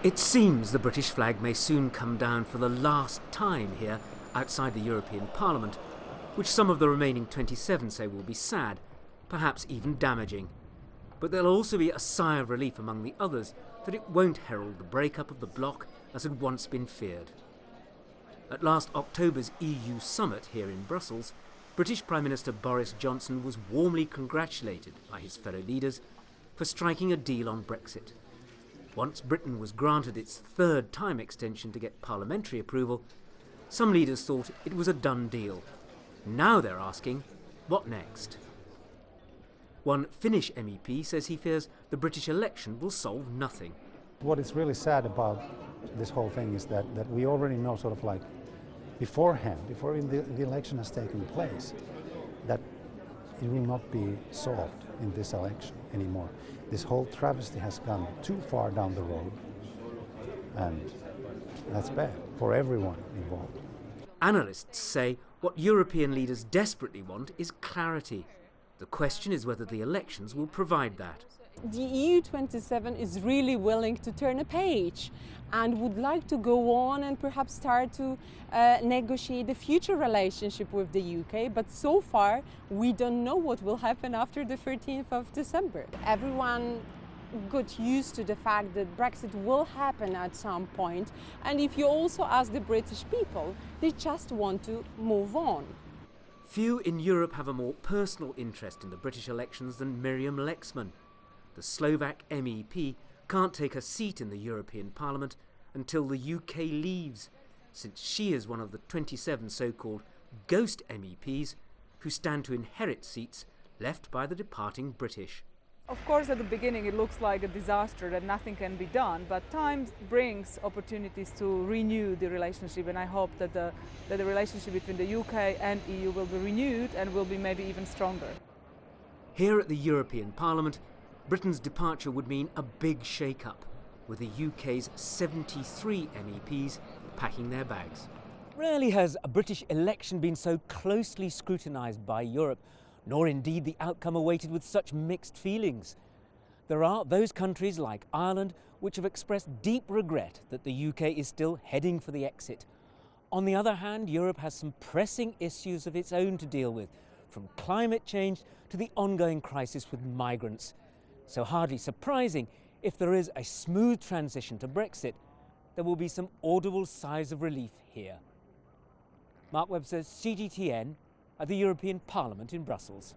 It seems the British flag may soon come down for the last time here outside the European Parliament, which some of the remaining 27 say will be sad, perhaps even damaging. But there'll also be a sigh of relief among the others that it won't herald the breakup of the bloc as had once been feared. At last October's EU summit here in Brussels, British Prime Minister Boris Johnson was warmly congratulated by his fellow leaders for striking a deal on Brexit. Once Britain was granted its third time extension to get parliamentary approval, some leaders thought it was a done deal. Now they're asking, what next? One Finnish MEP says he fears the British election will solve nothing. What is really sad about this whole thing is that we already know sort of like beforehand, before the election has taken place, that it will not be solved in this election anymore. This whole travesty has gone too far down the road, and that's bad for everyone involved. Analysts say what European leaders desperately want is clarity. The question is whether the elections will provide that. The EU27 is really willing to turn a page and would like to go on and perhaps start to negotiate the future relationship with the UK, but so far we don't know what will happen after the 13th of December. Everyone got used to the fact that Brexit will happen at some point, and if you also ask the British people, they just want to move on. Few in Europe have a more personal interest in the British elections than Miriam Lexman. The Slovak MEP can't take a seat in the European Parliament until the UK leaves, since she is one of the 27 so-called ghost MEPs who stand to inherit seats left by the departing British. Of course, at the beginning it looks like a disaster, that nothing can be done, but time brings opportunities to renew the relationship, and I hope that the relationship between the UK and EU will be renewed and will be maybe even stronger. Here at the European Parliament, Britain's departure would mean a big shake-up, with the UK's 73 MEPs packing their bags. Rarely has a British election been so closely scrutinised by Europe, nor indeed the outcome awaited with such mixed feelings. There are those countries like Ireland which have expressed deep regret that the UK is still heading for the exit. On the other hand, Europe has some pressing issues of its own to deal with, from climate change to the ongoing crisis with migrants. So hardly surprising, if there is a smooth transition to Brexit, there will be some audible sighs of relief here. Mark Webster, CGTN, at the European Parliament in Brussels.